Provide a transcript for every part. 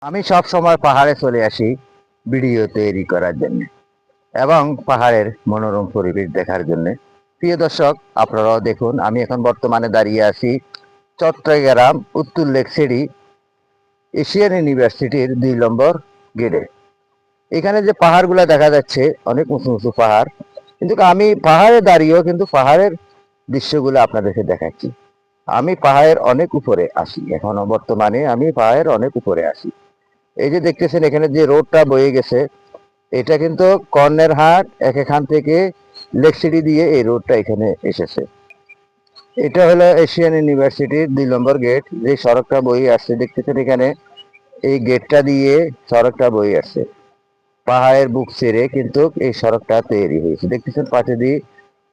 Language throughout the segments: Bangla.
আমি সব সময় পাহাড়ে চলে আসি ভিডিও তৈরি করার জন্য এবং পাহাড়ের মনোরম পরিবেশ দেখার জন্য। প্রিয় দর্শক, আপনারাও দেখুন, আমি এখন বর্তমানে দাঁড়িয়ে আছি চট্টগ্রাম উত্তর লেকসিটি এশিয়ান ইউনিভার্সিটির 2 নম্বর গেটে। এখানে যে পাহাড়গুলো দেখা যাচ্ছে অনেক উঁচু উঁচু পাহাড়, কিন্তু আমি পাহাড়ে দাঁড়িয়েও কিন্তু পাহাড়ের দৃশ্যগুলো আপনাদেরকে দেখাচ্ছি। আমি পাহাড়ের অনেক উপরে আসি, এখনো বর্তমানে আমি পাহাড়ের অনেক উপরে আসি। এই যে দেখতেছেন এখানে যে রোডটা বয়ে গেছে, এটা কিন্তু কর্নের হাট এখান থেকে লেক সিটি দিয়ে এই রোডটা এখানে এসেছে। এটা হলো এশিয়ান ইউনিভার্সিটির 2 নম্বর গেট। যে সড়কটা বয়ে আসছে দেখতেছেন এখানে, এই গেটটা দিয়ে সড়কটা বয়ে আসছে। পাহাড়ের বুক ছেড়ে কিন্তু এই সড়কটা তৈরি হয়েছে। দেখতেছেন পাশে দিয়ে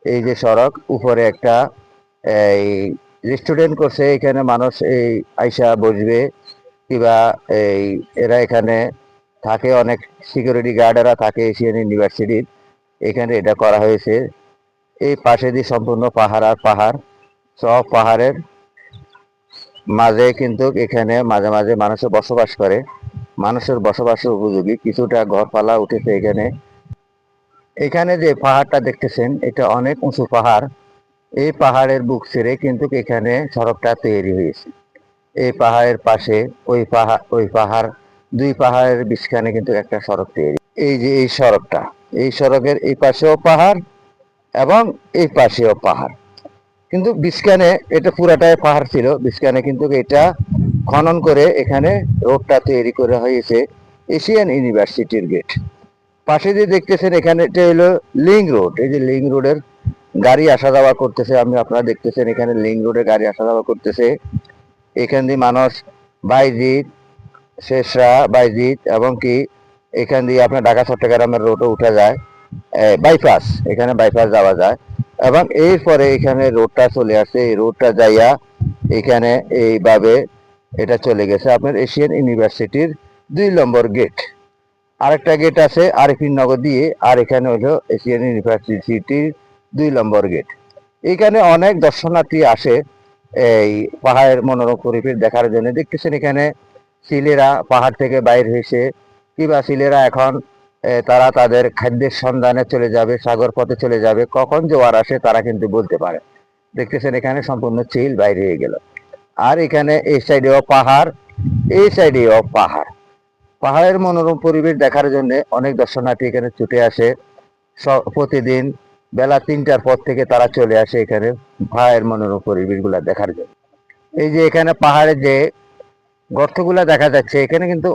এই যে সড়ক, উপরে একটা এই রেস্টুরেন্ট করছে, এখানে মানুষ এই আইসা বসবে কিংবা এই এরা এখানে থাকে, অনেক সিকিউরিটি গার্ডেরা থাকে এশিয়ান ইউনিভার্সিটির। এখানে এটা করা হয়েছে। এই পাশে দিয়ে সম্পূর্ণ পাহাড় আর পাহাড়, সব পাহাড়ের মাঝে কিন্তু এখানে মাঝে মাঝে মানুষের বসবাস করে। মানুষের বসবাসের উপযোগী কিছুটা ঘরপালা উঠেছে এখানে। এখানে যে পাহাড়টা দেখতেছেন এটা অনেক উঁচু পাহাড়। এই পাহাড়ের বুক ছেড়ে কিন্তু এখানে সড়কটা তৈরি হয়েছে। এই পাহাড়ের পাশে ওই পাহাড়, 2 পাহাড়ের মাঝখানে কিন্তু একটা সড়ক তৈরি। এই যে এই সড়কটা, এই সড়কের এই পাশেও পাহাড় এবং এই পাশেও পাহাড়, কিন্তু মাঝখানে এটা পুরাটাই পাহাড় ছিল। মাঝখানে কিন্তু এটা খনন করে এখানে রোডটা তৈরি করা হয়েছে এশিয়ান ইউনিভার্সিটির গেট। পাশে যে দেখতেছেন এখানে এটা হলো লিংক রোড। এই যে লিংক রোডের গাড়ি আসা যাওয়া করতেছে, আপনারা দেখতেছেন এখানে লিংক রোডে গাড়ি আসা যাওয়া করতেছে। এখান দিয়ে মানুষ বাইজিৎ, শেষরা, বাইজিৎ এবং কি এখান দিয়ে আপনার ঢাকা চট্টগ্রামের রোডও উঠা যায়, বাইপাস, এখানে বাইপাস যাওয়া যায়। এবং এরপরে এখানে রোডটা চলে আসছে, এই রোডটা যাইয়া এখানে এইভাবে এটা চলে গেছে আপনার এশিয়ান ইউনিভার্সিটির 2 নম্বর গেট। আরেকটা গেট আছে আরিফিন নগর দিয়ে, আর এখানে হলো এশিয়ান ইউনিভার্সিটির 2 নম্বর গেট। এখানে অনেক দর্শনার্থী আসে এই পাহাড়ের মনোরম পরিবেশ দেখার জন্য। দেখতেছেন এখানে সিলেরা পাহাড় থেকে বাইর হয়েছে, কিংবা সিলেরা এখন তারা তাদের খাদ্যের সন্ধানে চলে যাবে, সাগর পথে চলে যাবে। কখন জোয়ার আসে তারা কিন্তু বলতে পারে। দেখতেছেন এখানে সম্পূর্ণ চিল বাইরে হয়ে গেল। আর এখানে এই সাইডেও পাহাড়, এই সাইডেও পাহাড়। পাহাড়ের মনোরম পরিবেশ দেখার জন্য অনেক দর্শনার্থী এখানে ছুটে আসে। প্রতিদিন বেলা 3টার পর থেকে তারা চলে আসে এখানে পাহাড়ের মনোরম পরিবেশগুলো দেখার জন্য। এই যে এখানে পাহাড়ে যে গর্তগুলা দেখা যাচ্ছে, এখানে কিন্তু